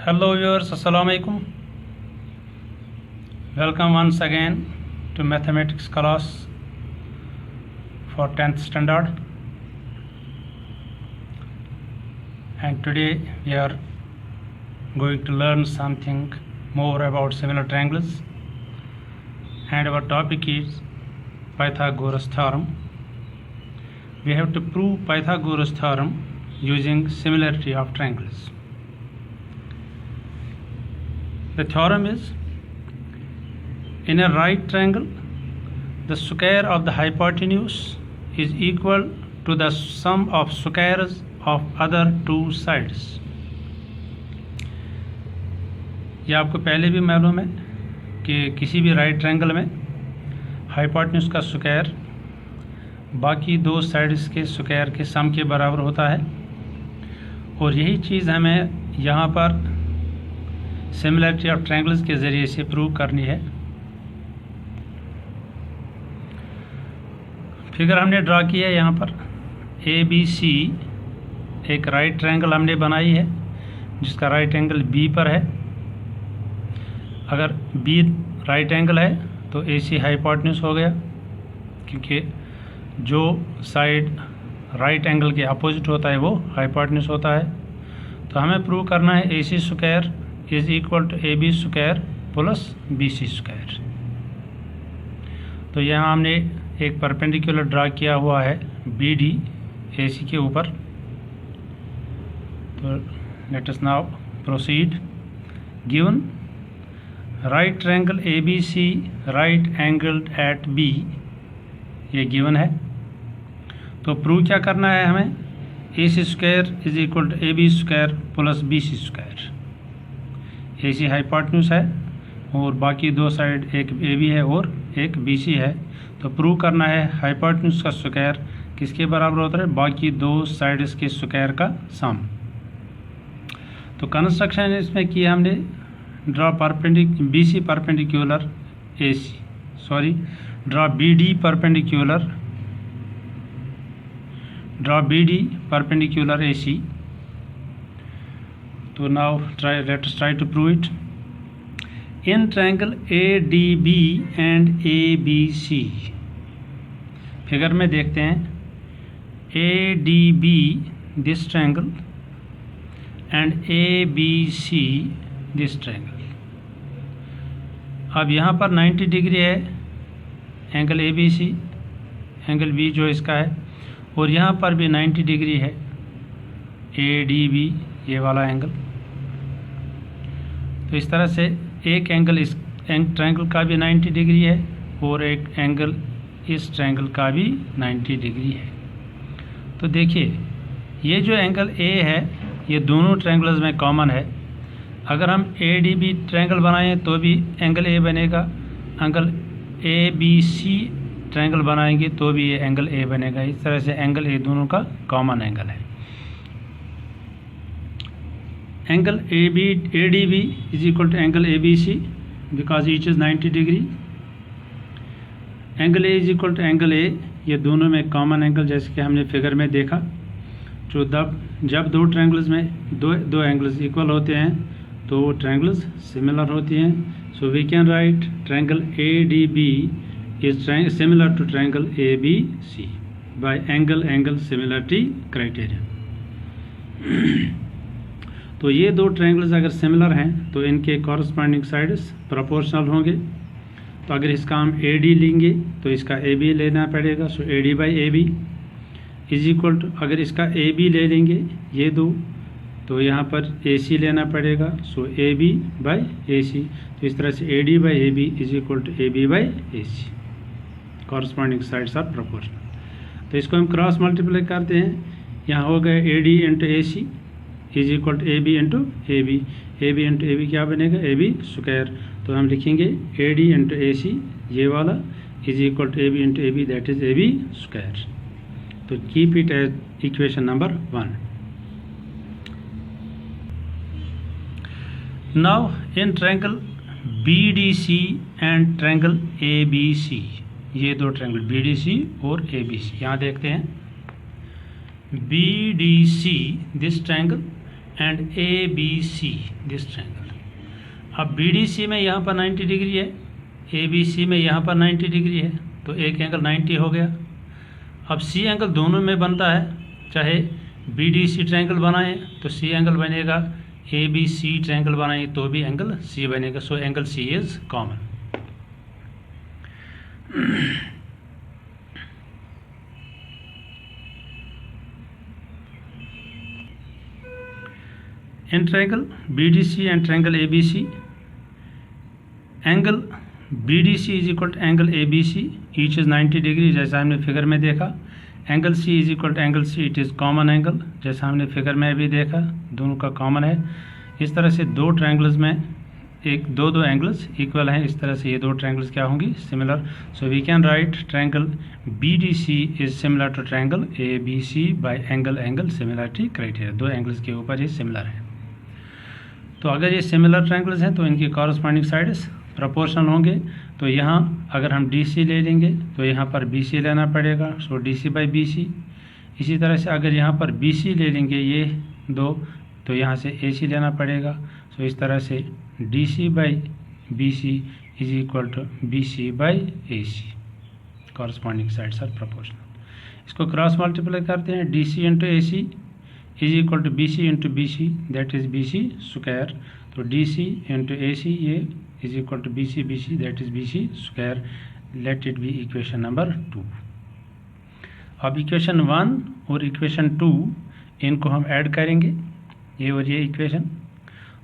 Hello viewers, Assalamu alaikum. Welcome once again to mathematics class for 10th standard. And today we are going to learn something more about similar triangles. And our topic is Pythagoras theorem. We have to prove Pythagoras theorem using similarity of triangles. The theorem is, in a right triangle, the square of the hypotenuse is equal to the sum of squares of other two sides. ये आपको पहले भी मालूम है कि किसी भी right triangle में हाइपोटेन्यूज का स्क्वायर बाकी दो साइड्स के स्क्वायर के सम के बराबर होता है, और यही चीज़ हमें यहाँ पर सिमिलरिटी ऑफ ट्रायंगल्स के ज़रिए से प्रूव करनी है। फिगर हमने ड्रा की है यहाँ पर ABC, एक राइट ट्रायंगल हमने बनाई है जिसका राइट एंगल B पर है। अगर B राइट एंगल है तो AC हाइपोटेन्यूज हो गया, क्योंकि जो साइड राइट एंगल के अपोजिट होता है वो हाइपोटेन्यूज होता है। तो हमें प्रूव करना है AC square is equal to AB square plus BC square. तो यहाँ हमने एक परपेंडिकुलर ड्रा किया हुआ है BD AC के ऊपर। तो let us now proceed. Given right triangle ABC right angled at B, ये गिवन है। तो प्रूव क्या करना है हमें, AC square is equal to AB square plus BC square. AC hypotenuse है और बाकी दो साइड एक AB है और एक BC है। तो प्रूव करना है हाइपोटेन्यूज का स्क्वायर किसके बराबर होता है, बाकी दो साइड्स के स्क्वायर का सम। तो कंस्ट्रक्शन इसमें किया हमने, draw BC perpendicular AC, sorry draw BD perpendicular AC। So now let us try to prove it. In triangle ADB and ABC, figure में देखते हैं ADB this triangle and ABC this triangle। अब यहाँ पर 90 degree है angle ABC, angle B जो इसका है, और यहाँ पर भी 90 डिग्री है ADB ये वाला एंगल। तो इस तरह से एक एंगल इस ट्रायंगल का भी 90 डिग्री है और एक एंगल इस ट्रायंगल का भी 90 डिग्री है। तो देखिए ये जो एंगल A है ये दोनों ट्रायंगल्स में कॉमन है। अगर हम ADB ट्रायंगल बनाएं तो भी एंगल A बनेगा, एंगल ABC ट्रायंगल बनाएंगे तो भी ये एंगल A बनेगा। इस तरह से एंगल A दोनों का कॉमन एंगल है। Angle ADB is equal to angle ABC because each is 90 degree. Angle A is equal to angle A, ये दोनों में कॉमन एंगल जैसे कि हमने फिगर में देखा। जो जब दो ट्रायंगल्स में दो एंगल्स इक्वल होते हैं तो वो ट्रायंगल्स सिमिलर होती हैं। So we can write triangle ADB is similar to triangle ABC by angle similarity criterion। तो ये दो ट्रायंगल्स अगर सिमिलर हैं तो इनके कॉरस्पॉन्डिंग साइड्स प्रोपोर्शनल होंगे। तो अगर इसका हम AD लेंगे तो इसका AB लेना पड़ेगा। So AD by AB is equal to, अगर इसका AB ले लेंगे ये दो तो यहाँ पर AC लेना पड़ेगा। So AB by AC। तो इस तरह से AD by AB is equal to AB by AC, corresponding sides are proportional. तो इसको हम क्रॉस मल्टीप्लाई करते हैं, यहाँ हो गया AD into AC is equal to AB into AB। AB into AB क्या बनेगा, AB स्क्वायर। तो हम लिखेंगे AD इंटू AC ये वाला is equal to AB into AB, that is AB square. तो keep it as equation number 1। Now in triangle BDC and triangle ABC, ये दो ट्रायंगल BDC और ABC यहाँ देखते हैं। BDC this triangle and ABC this triangle. अब BDC में यहाँ पर 90 डिग्री है, ABC में यहाँ पर 90 डिग्री है, तो एक एंगल 90 हो गया। अब C एंगल दोनों में बनता है, चाहे BDC ट्रायंगल बनाएं तो C एंगल बनेगा, ABC ट्रायंगल बनाएं तो भी एंगल C बनेगा। So angle C is common. In triangle BDC and triangle ABC, angle BDC is equal to angle ABC, each is 90 degree, जैसा हमने फिगर में देखा। Angle C is equal to angle C, it is common angle, जैसा हमने figure में भी देखा, दोनों का कॉमन है। इस तरह से दो ट्रायंगल्स में दो एंगल्स इक्वल हैं, इस तरह से ये दो ट्रायंगल्स क्या होंगी, similar. So we can write triangle BDC is similar to triangle ABC by angle similarity criteria. दो एंगल्स के ऊपर ये सिमिलर है। तो अगर ये सिमिलर ट्रायंगल्स हैं तो इनकी कॉरस्पॉन्डिंग साइड्स प्रोपोर्शनल होंगे। तो यहाँ अगर हम DC ले लेंगे तो यहाँ पर BC लेना पड़ेगा, सो DC बाई BC। इसी तरह से अगर यहाँ पर BC ले लेंगे ये दो, तो यहाँ से AC लेना पड़ेगा। सो इस तरह से DC by BC is equal to BC by AC। Corresponding sides are proportional. इसको क्रॉस मल्टीप्लाई करते हैं, DC into AC is equal to BC into BC, that is BC square. तो DC इंटू AC ये is equal to BC that is BC square. Let it be equation number 2। अब equation 1 और equation 2 इनको हम add करेंगे, ये और ये इक्वेशन।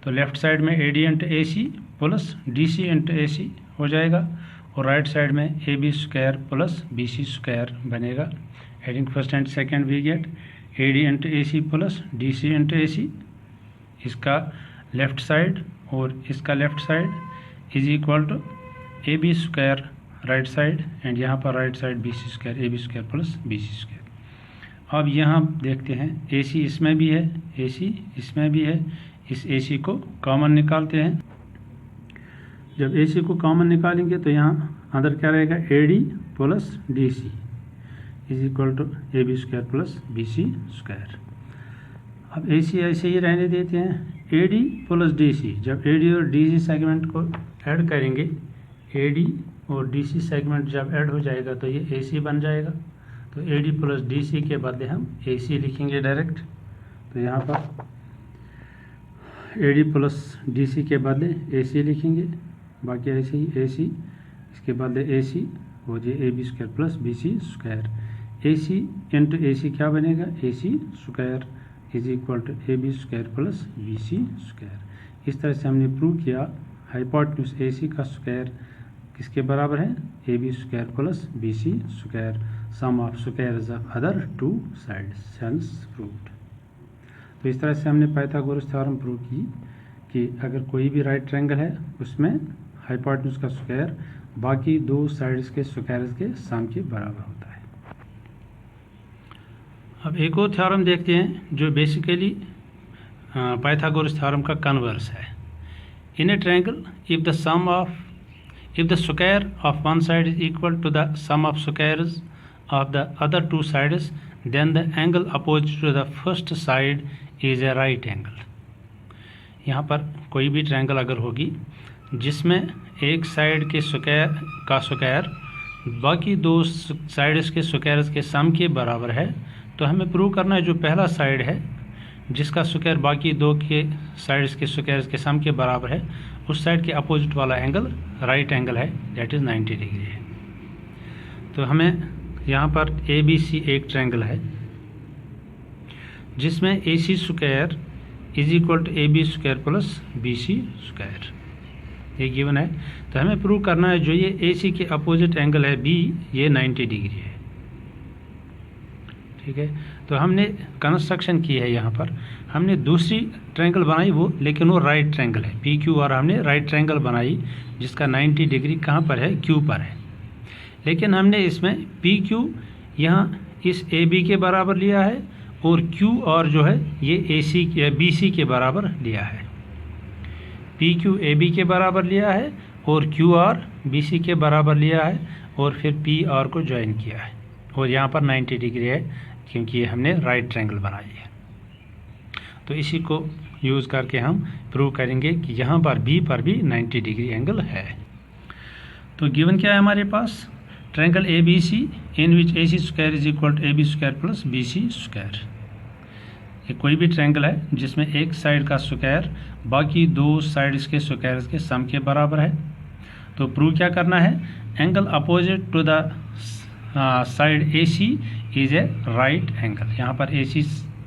तो लेफ्ट साइड में AD into AC plus DC into AC हो जाएगा, और राइट साइड में AB square plus BC square बनेगा। Adding first and second we get AD into AC plus DC into AC, इसका लेफ्ट साइड और इसका left side is equal to AB square right side, and यहाँ पर right side BC square, AB square plus BC square. अब यहाँ देखते हैं AC इसमें भी है, AC इसमें भी है, इस AC को कॉमन निकालते हैं। जब AC को कॉमन निकालेंगे तो यहाँ अंदर क्या रहेगा, AD plus DC is equal to AB square plus BC square. अब AC ऐसे ही रहने देते हैं, AD प्लस DC। जब AD और DC सेगमेंट को ऐड करेंगे, AD और DC सेगमेंट जब ऐड हो जाएगा तो ये AC बन जाएगा। तो AD प्लस DC के बदले हम AC लिखेंगे डायरेक्ट। तो यहाँ पर AD प्लस DC के बदले AC लिखेंगे, बाकी ऐसे ही AC इसके बदले AC और ये AB square plus BC square. AC into AC क्या बनेगा, AC square is equal to AB square plus BC square. इस तरह से हमने प्रूव किया हाइपोटेन्यूज AC का स्क्वायर किसके बराबर है, AB square plus BC square, sum of squares of other two sides, hence proved. तो इस तरह से हमने पाइथागोरस थ्योरम प्रूव की कि अगर कोई भी राइट ट्रायंगल है उसमें हाइपोटेन्यूज का स्क्वायर बाकी दो साइड्स के स्क्वायर्स के सम के बराबर होता है। अब एक और थ्योरम देखते हैं जो बेसिकली पाइथागोरस थ्योरम का कन्वर्स है। In a triangle if the square of one side is equal to the sum of squares of the other two sides, then the angle opposite to the first side is a right angle. यहाँ पर कोई भी triangle अगर होगी जिसमें एक side के square बाकी दो साइड्स के स्क्वायर्स के सम के बराबर है, तो हमें प्रूव करना है जो पहला साइड है जिसका स्क्वायर बाकी दो के साइड्स के स्क्वायर्स के सम के बराबर है, उस साइड के अपोजिट वाला एंगल राइट एंगल है, दैट इज़ 90 डिग्री है। तो हमें यहाँ पर ABC एक ट्रायंगल है जिसमें AC square is equal to AB square plus BC square, ये गिवन है। तो हमें प्रूव करना है जो ये AC के अपोजिट एंगल है B, ये 90 डिग्री है। ठीक है, तो हमने कंस्ट्रक्शन की है, यहाँ पर हमने दूसरी ट्रायंगल बनाई वो, लेकिन वो राइट ट्रायंगल है PQ, और हमने राइट ट्रायंगल बनाई जिसका 90 डिग्री कहाँ पर है, Q पर है। लेकिन हमने इसमें PQ यहाँ इस AB के बराबर लिया है और Q और जो है ये AC या BC के बराबर लिया है। PQ AB के बराबर लिया है और Q और BC के बराबर लिया है, और फिर P और को ज्वाइन किया है, और यहाँ पर 90 डिग्री है क्योंकि ये हमने राइट ट्रायंगल बनाई है। तो इसी को यूज़ करके हम प्रूव करेंगे कि यहाँ पर बी 90 डिग्री एंगल है। तो गिवन क्या है हमारे पास, triangle A B C in which A C square is equal to A B square plus B C square. ये कोई भी ट्रायंगल है जिसमें एक साइड का स्क्वायर बाकी दो साइड्स के स्क्वायर्स के सम के बराबर है। तो प्रूव क्या करना है, angle opposite to the side A C is a right angle. यहाँ पर ए सी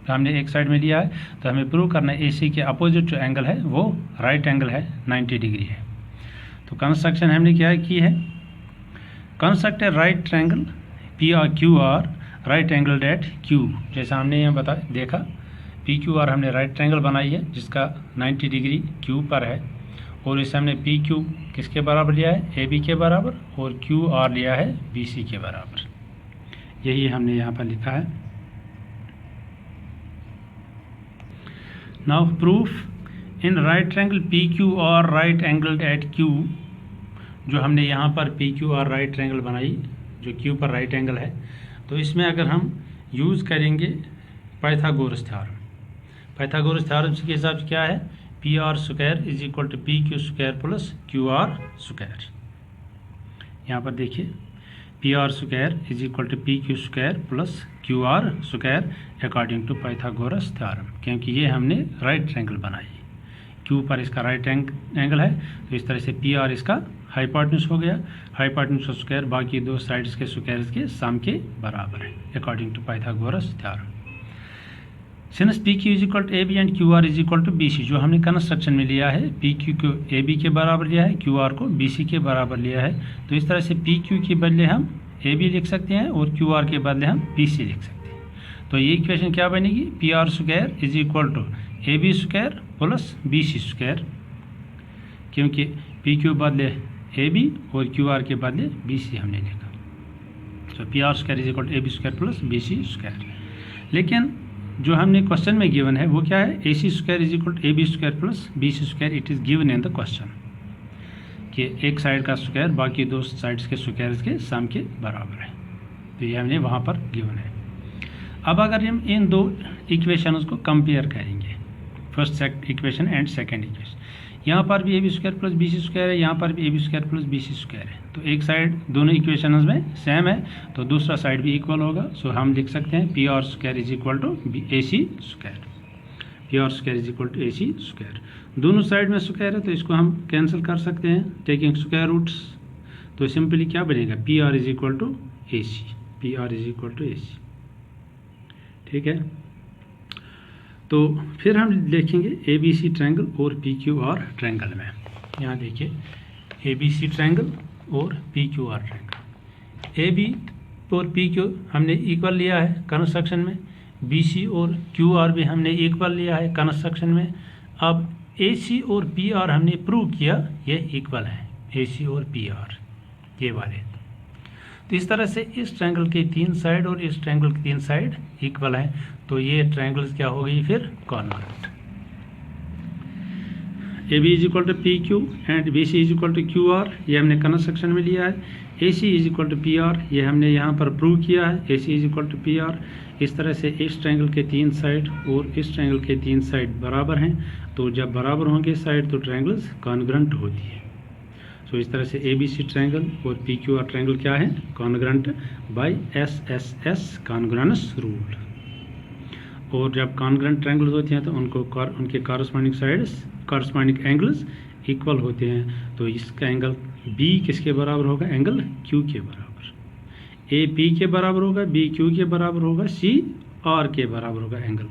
हमने एक साइड में लिया है, तो हमें प्रूव करना है ए सी के अपोजिट जो एंगल है वो राइट एंगल है, 90 डिग्री है। तो कंस्ट्रक्शन हमने क्या की है, construct a right triangle P R Q R right angle at Q. जैसा हमने यहाँ देखा पी क्यू आर हमने राइट ट्रायंगल बनाई है जिसका 90 डिग्री क्यू पर है, और इसे हमने पी क्यू किसके बराबर लिया है, ए बी के बराबर, और क्यू आर लिया है बी सी के बराबर। यही हमने यहाँ पर लिखा है। Now proof in right triangle P Q R right angle at Q. जो हमने यहाँ पर P Q R right triangle बनाई जो क्यू पर राइट एंगल है, तो इसमें अगर हम यूज़ करेंगे पाइथागोरस थ्योरम। पाइथागोरस थ्योरम के हिसाब से क्या है, P R square is equal to P Q square plus Q R square. यहाँ पर देखिए P R square is equal to P Q square plus Q R square according to Pythagoras theorem, क्योंकि ये हमने राइट ट्रायंगल बनाई। Q पर इसका right angle है, तो इस तरह से पी आर इसका हाइपोटेन्यूज हो गया। हाइपोटेन्यूज का स्क्वायर बाकी दो साइड्स के स्क्वायर्स के सम के बराबर है according to Pythagoras theorem. Since P Q is equal to A B and Q R is equal to B C, जो हमने कंस्ट्रक्शन में लिया है पी क्यू को ए बी के बराबर लिया है, क्यू आर को बी सी के बराबर लिया है। तो इस तरह से पी क्यू के बदले हम ए बी लिख सकते हैं और क्यू आर के बदले हम बी सी लिख सकते हैं। तो ये इक्वेशन क्या बनेगी, P R square is equal to A B square plus B C square, क्योंकि पी क्यू बदले ए बी और क्यू आर के बदले बी सी हमने लिखा। तो P R square is equal to A B square plus B C square. लेकिन जो हमने क्वेश्चन में गिवन है वो क्या है, A C square is equal to A B square plus B C square. It is given in the question कि एक साइड का स्क्वायर बाकी दो साइड्स के स्क्वायर्स के सम के बराबर है। तो ये हमने वहाँ पर गिवन है। अब अगर हम इन दो इक्वेशंस को कंपेयर करेंगे, first equation and second equation, यहाँ पर भी A B square plus B C square है, यहाँ पर भी A B square plus B C square है। तो एक साइड दोनों इक्वेशंस में सेम है तो दूसरा साइड भी इक्वल होगा। सो हम लिख सकते हैं P R square is equal to A C square. P R square is equal to A C square. दोनों साइड में स्क्वायर है तो इसको हम कैंसिल कर सकते हैं टेकिंग स्क्वायर रूट्स। तो सिंपली क्या बनेगा, P R is equal to A C, P R is equal to A C. ठीक है, तो फिर हम देखेंगे ए बी सी ट्रायंगल और पी क्यू आर ट्रायंगल में। यहाँ देखिए ए बी सी ट्रायंगल और P Q R triangle. A B और पी क्यू हमने इक्वल लिया है कंस्ट्रक्शन में, बी सी और क्यू आर भी हमने इक्वल लिया है कंस्ट्रक्शन में। अब ए सी और पी आर हमने प्रूव किया ये इक्वल है, ए सी और पी आर ये वाले। तो इस तरह से इस ट्रायंगल के तीन साइड और इस ट्रायंगल की तीन साइड इक्वल है, तो ये ट्रायंगल्स क्या हो गई फिर, congruent. A B is equal to P Q and B C is equal to Q R, ये हमने कंस्ट्रक्शन में लिया है। A C is equal to P R, ये हमने यहाँ पर प्रूव किया है, A C is equal to P R. इस तरह से इस ट्रायंगल के तीन साइड और इस ट्रायंगल के तीन साइड बराबर हैं, तो जब बराबर होंगे साइड तो ट्रायंगल्स कॉन्ग्रुएंट होती है। सो इस तरह से ए बी सी ट्रायंगल और पी क्यू आर ट्रायंगल क्या है, congruent by S S S congruence rule. और जब कॉन्ग्रुएंट ट्रायंगल्स होते हैं तो उनके corresponding sides corresponding angles equal होते हैं। तो इसका एंगल बी किसके बराबर होगा, एंगल क्यू के बराबर। ए पी के बराबर होगा, बी क्यू के बराबर होगा, सी आर के बराबर होगा एंगल।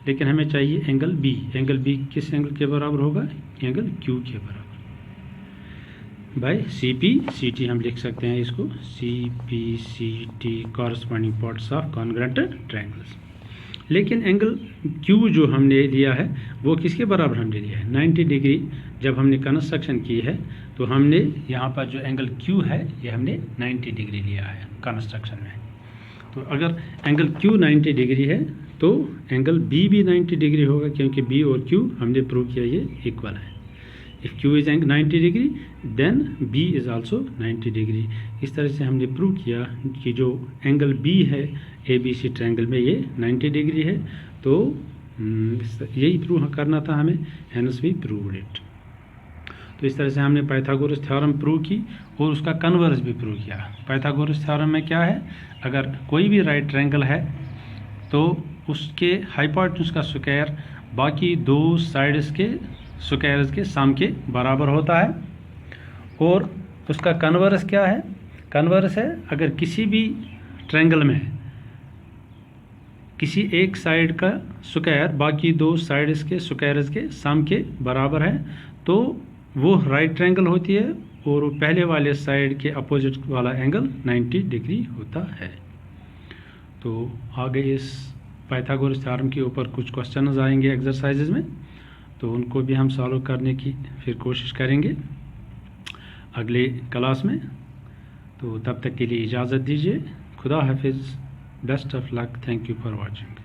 लेकिन हमें चाहिए एंगल बी। एंगल बी किस एंगल के बराबर होगा, एंगल क्यू के बराबर by C P C T. हम लिख सकते हैं इसको C P C T corresponding parts of congruent triangles. लेकिन एंगल क्यू जो हमने लिया है वो किसके बराबर हमने लिया है, 90 डिग्री। जब हमने कंस्ट्रक्शन की है तो हमने यहाँ पर जो एंगल क्यू है ये हमने 90 डिग्री लिया है कंस्ट्रक्शन में। तो अगर एंगल क्यू 90 डिग्री है तो एंगल बी भी 90 डिग्री होगा, क्योंकि बी और क्यू हमने प्रूव किया ये इक्वल है। If Q is 90 degree then B is also 90 degree. इस तरह से हमने प्रूव किया कि जो एंगल बी है ए बी सी ट्रायंगल में ये 90 डिग्री है। तो यही प्रूव करना था हमें, हेंस वी प्रूव्ड इट। तो इस तरह से हमने पाइथागोरस थ्योरम प्रूव की और उसका कन्वर्स भी प्रूव किया। पाइथागोरस थ्योरम में क्या है, अगर कोई भी राइट ट्रायंगल है तो उसके हाइपोटेन्यूज का स्क्वायर बाकी दो साइड्स के स्क्वायर्स के सम के बराबर होता है। और उसका कन्वर्स क्या है, कन्वर्स है अगर किसी भी ट्रायंगल में किसी एक साइड का स्क्वायर बाकी दो साइड्स के स्क्वायर्स के सम के बराबर है तो वो राइट ट्रायंगल होती है और वो पहले वाले साइड के अपोजिट वाला एंगल 90 डिग्री होता है। तो आगे इस पाइथागोरस थ्योरम के ऊपर कुछ क्वेश्चंस आएंगे एक्सरसाइजेज में, तो उनको भी हम सॉल्व करने की फिर कोशिश करेंगे अगले क्लास में। तो तब तक के लिए इजाज़त दीजिए। खुदा हाफिज़, best of luck, thank you for watching.